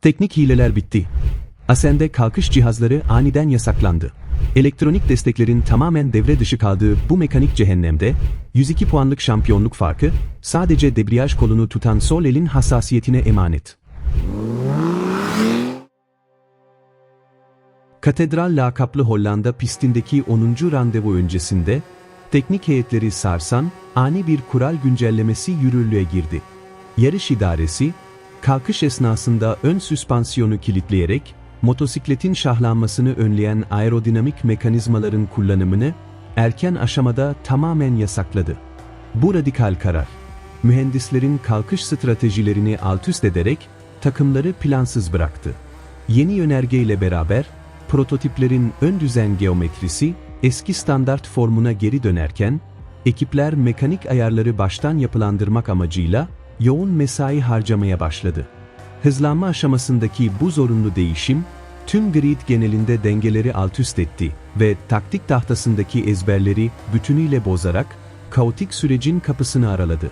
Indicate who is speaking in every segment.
Speaker 1: Teknik hileler bitti. Asen'de kalkış cihazları aniden yasaklandı. Elektronik desteklerin tamamen devre dışı kaldığı bu mekanik cehennemde, 102 puanlık şampiyonluk farkı, sadece debriyaj kolunu tutan sol elin hassasiyetine emanet. Katedral lakaplı Hollanda pistindeki 10. randevu öncesinde, teknik heyetleri sarsan, ani bir kural güncellemesi yürürlüğe girdi. Yarış idaresi, kalkış esnasında ön süspansiyonu kilitleyerek, motosikletin şahlanmasını önleyen aerodinamik mekanizmaların kullanımını erken aşamada tamamen yasakladı. Bu radikal karar, mühendislerin kalkış stratejilerini altüst ederek takımları plansız bıraktı. Yeni yönergeyle beraber, prototiplerin ön düzen geometrisi eski standart formuna geri dönerken, ekipler mekanik ayarları baştan yapılandırmak amacıyla yoğun mesai harcamaya başladı. Hızlanma aşamasındaki bu zorunlu değişim, tüm grid genelinde dengeleri altüst etti ve taktik tahtasındaki ezberleri bütünüyle bozarak, kaotik sürecin kapısını araladı.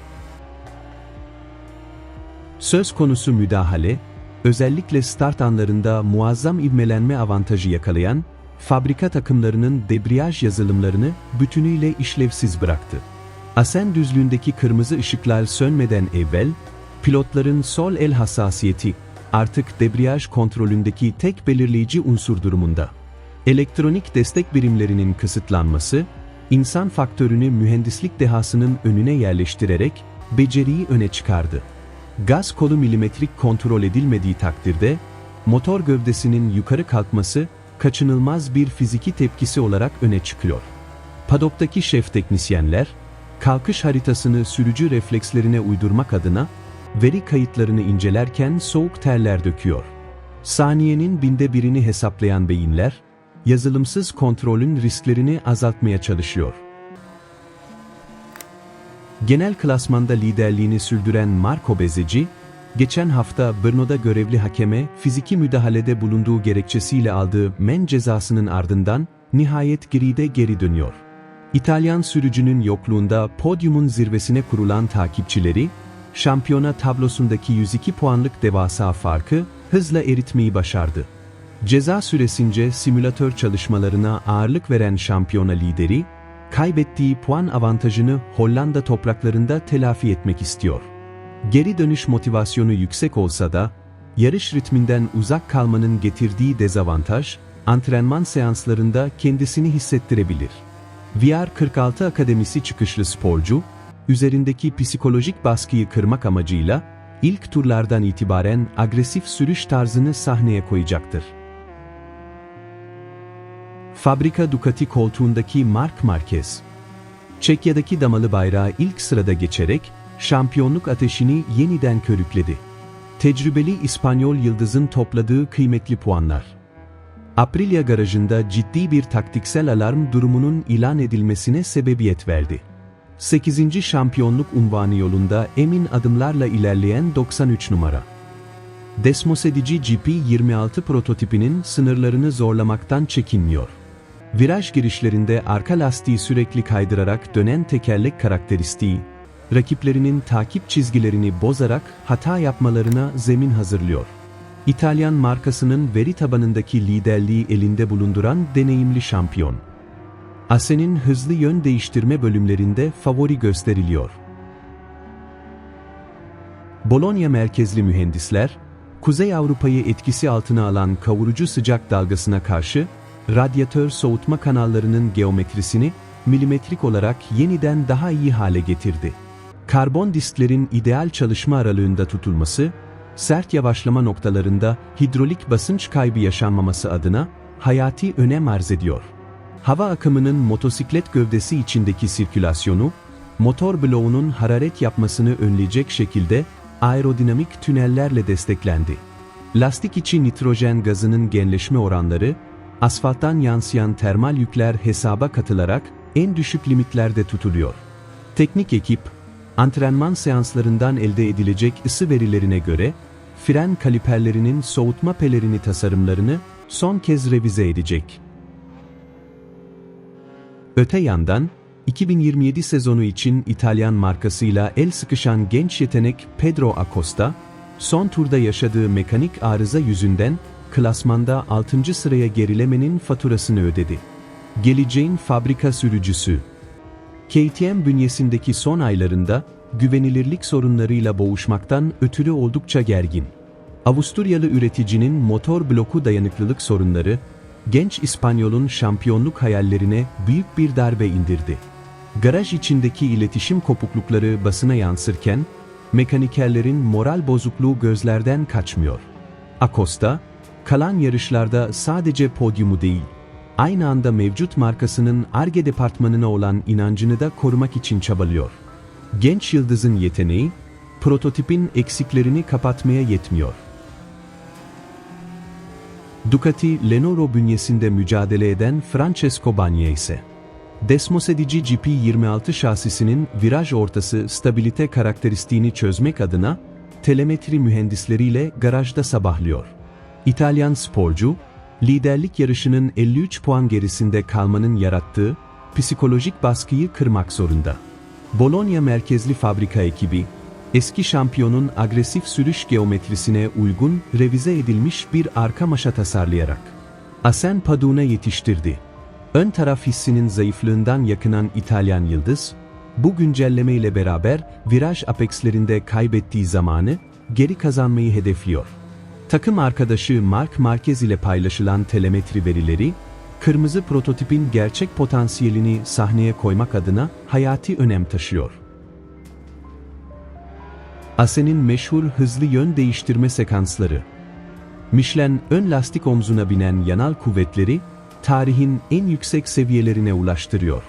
Speaker 1: Söz konusu müdahale, özellikle start anlarında muazzam ivmelenme avantajı yakalayan, fabrika takımlarının debriyaj yazılımlarını bütünüyle işlevsiz bıraktı. Asen düzlüğündeki kırmızı ışıklar sönmeden evvel, pilotların sol el hassasiyeti, artık debriyaj kontrolündeki tek belirleyici unsur durumunda. Elektronik destek birimlerinin kısıtlanması, insan faktörünü mühendislik dehasının önüne yerleştirerek, beceriyi öne çıkardı. Gaz kolu milimetrik kontrol edilmediği takdirde, motor gövdesinin yukarı kalkması, kaçınılmaz bir fiziki tepkisi olarak öne çıkıyor. Padoktaki şef teknisyenler, kalkış haritasını sürücü reflekslerine uydurmak adına, veri kayıtlarını incelerken soğuk terler döküyor. Saniyenin binde birini hesaplayan beyinler, yazılımsız kontrolün risklerini azaltmaya çalışıyor. Genel klasmanda liderliğini sürdüren Marco Bezzecchi, geçen hafta Brno'da görevli hakeme fiziki müdahalede bulunduğu gerekçesiyle aldığı men cezasının ardından nihayet grid'e geri dönüyor. İtalyan sürücünün yokluğunda podyumun zirvesine kurulan takipçileri, şampiyona tablosundaki 102 puanlık devasa farkı hızla eritmeyi başardı. Ceza süresince simülatör çalışmalarına ağırlık veren şampiyona lideri, kaybettiği puan avantajını Hollanda topraklarında telafi etmek istiyor. Geri dönüş motivasyonu yüksek olsa da, yarış ritminden uzak kalmanın getirdiği dezavantaj, antrenman seanslarında kendisini hissettirebilir. VR46 Akademisi çıkışlı sporcu, üzerindeki psikolojik baskıyı kırmak amacıyla, ilk turlardan itibaren agresif sürüş tarzını sahneye koyacaktır. Fabrika Ducati koltuğundaki Marc Marquez, Çekya'daki damalı bayrağı ilk sırada geçerek, şampiyonluk ateşini yeniden körükledi. Tecrübeli İspanyol yıldızın topladığı kıymetli puanlar, Aprilia garajında ciddi bir taktiksel alarm durumunun ilan edilmesine sebebiyet verdi. 8. şampiyonluk unvanı yolunda emin adımlarla ilerleyen 93 numara. Desmosedici GP26 prototipinin sınırlarını zorlamaktan çekinmiyor. Viraj girişlerinde arka lastiği sürekli kaydırarak dönen tekerlek karakteristiği, rakiplerinin takip çizgilerini bozarak hata yapmalarına zemin hazırlıyor. İtalyan markasının veri tabanındaki liderliği elinde bulunduran deneyimli şampiyon, Asen'in hızlı yön değiştirme bölümlerinde favori gösteriliyor. Bologna merkezli mühendisler, Kuzey Avrupa'yı etkisi altına alan kavurucu sıcak dalgasına karşı, radyatör soğutma kanallarının geometrisini milimetrik olarak yeniden daha iyi hale getirdi. Karbon disklerin ideal çalışma aralığında tutulması, sert yavaşlama noktalarında hidrolik basınç kaybı yaşanmaması adına hayati önem arz ediyor. Hava akımının motosiklet gövdesi içindeki sirkülasyonu, motor bloğunun hararet yapmasını önleyecek şekilde aerodinamik tünellerle desteklendi. Lastik içi nitrojen gazının genleşme oranları, asfalttan yansıyan termal yükler hesaba katılarak en düşük limitlerde tutuluyor. Teknik ekip, antrenman seanslarından elde edilecek ısı verilerine göre, fren kaliperlerinin soğutma pelerini tasarımlarını son kez revize edecek. Öte yandan, 2027 sezonu için İtalyan markasıyla el sıkışan genç yetenek Pedro Acosta, son turda yaşadığı mekanik arıza yüzünden klasmanda 6. sıraya gerilemenin faturasını ödedi. Geleceğin fabrika sürücüsü. KTM bünyesindeki son aylarında güvenilirlik sorunlarıyla boğuşmaktan ötürü oldukça gergin. Avusturyalı üreticinin motor bloku dayanıklılık sorunları, genç İspanyol'un şampiyonluk hayallerine büyük bir darbe indirdi. Garaj içindeki iletişim kopuklukları basına yansırken, mekanikerlerin moral bozukluğu gözlerden kaçmıyor. Acosta, kalan yarışlarda sadece podyumu değil, aynı anda mevcut markasının Ar-Ge departmanına olan inancını da korumak için çabalıyor. Genç yıldızın yeteneği, prototipin eksiklerini kapatmaya yetmiyor. Ducati Lenoro bünyesinde mücadele eden Francesco Bagnaia ise, Desmosedici GP26 şasisinin viraj ortası stabilite karakteristiğini çözmek adına telemetri mühendisleriyle garajda sabahlıyor. İtalyan sporcu, liderlik yarışının 53 puan gerisinde kalmanın yarattığı psikolojik baskıyı kırmak zorunda. Bologna merkezli fabrika ekibi, eski şampiyonun agresif sürüş geometrisine uygun revize edilmiş bir arka maşa tasarlayarak Asen Padun'a yetiştirdi. Ön taraf hissinin zayıflığından yakınan İtalyan yıldız, bu güncelleme ile beraber viraj apexlerinde kaybettiği zamanı geri kazanmayı hedefliyor. Takım arkadaşı Marc Marquez ile paylaşılan telemetri verileri, kırmızı prototipin gerçek potansiyelini sahneye koymak adına hayati önem taşıyor. Asen'in meşhur hızlı yön değiştirme sekansları. Michelin ön lastik omzuna binen yanal kuvvetleri, tarihin en yüksek seviyelerine ulaştırıyor.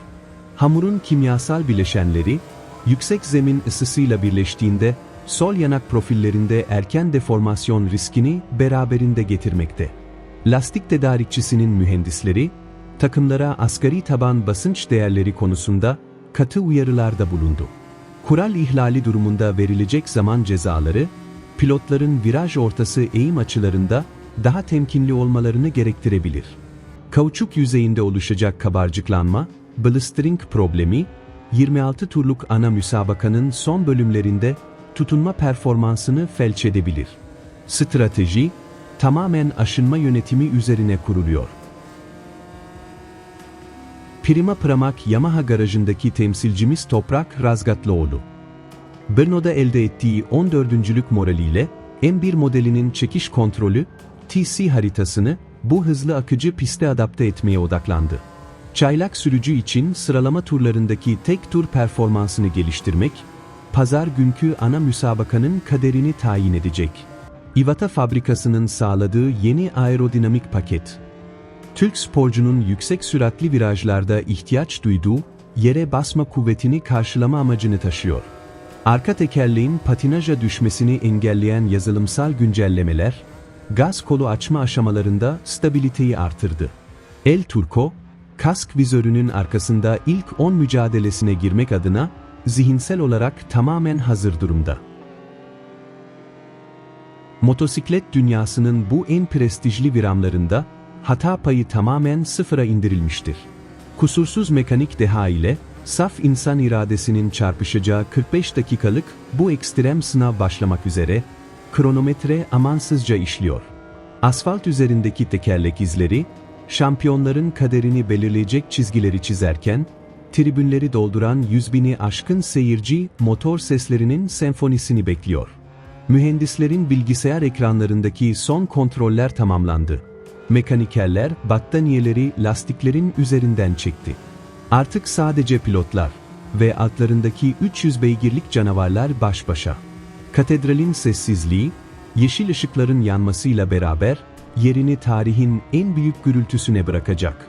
Speaker 1: Hamurun kimyasal bileşenleri, yüksek zemin ısısıyla birleştiğinde, sol yanak profillerinde erken deformasyon riskini beraberinde getirmekte. Lastik tedarikçisinin mühendisleri, takımlara asgari taban basınç değerleri konusunda katı uyarılarda bulundu. Kural ihlali durumunda verilecek zaman cezaları, pilotların viraj ortası eğim açılarında daha temkinli olmalarını gerektirebilir. Kauçuk yüzeyinde oluşacak kabarcıklanma, blistering problemi, 26 turluk ana müsabakanın son bölümlerinde tutunma performansını felç edebilir. Strateji, tamamen aşınma yönetimi üzerine kuruluyor. Prima Pramac Yamaha garajındaki temsilcimiz Toprak Razgatlıoğlu, Brno'da elde ettiği 14'lük moraliyle M1 modelinin çekiş kontrolü, TC haritasını bu hızlı akıcı piste adapte etmeye odaklandı. Çaylak sürücü için sıralama turlarındaki tek tur performansını geliştirmek, pazar günkü ana müsabakanın kaderini tayin edecek. Iwata fabrikasının sağladığı yeni aerodinamik paket, Türk sporcunun yüksek süratli virajlarda ihtiyaç duyduğu yere basma kuvvetini karşılama amacını taşıyor. Arka tekerleğin patinaja düşmesini engelleyen yazılımsal güncellemeler, gaz kolu açma aşamalarında stabiliteyi artırdı. El Turco, kask vizörünün arkasında ilk 10 mücadelesine girmek adına zihinsel olarak tamamen hazır durumda. Motosiklet dünyasının bu en prestijli viramlarında hata payı tamamen sıfıra indirilmiştir. Kusursuz mekanik deha ile saf insan iradesinin çarpışacağı 45 dakikalık bu ekstrem sınav başlamak üzere, kronometre amansızca işliyor. Asfalt üzerindeki tekerlek izleri, şampiyonların kaderini belirleyecek çizgileri çizerken, tribünleri dolduran 100.000'i aşkın seyirci motor seslerinin senfonisini bekliyor. Mühendislerin bilgisayar ekranlarındaki son kontroller tamamlandı. Mekanikerler battaniyeleri lastiklerin üzerinden çekti. Artık sadece pilotlar ve altlarındaki 300 beygirlik canavarlar baş başa. Katedralin sessizliği, yeşil ışıkların yanmasıyla beraber yerini tarihin en büyük gürültüsüne bırakacak.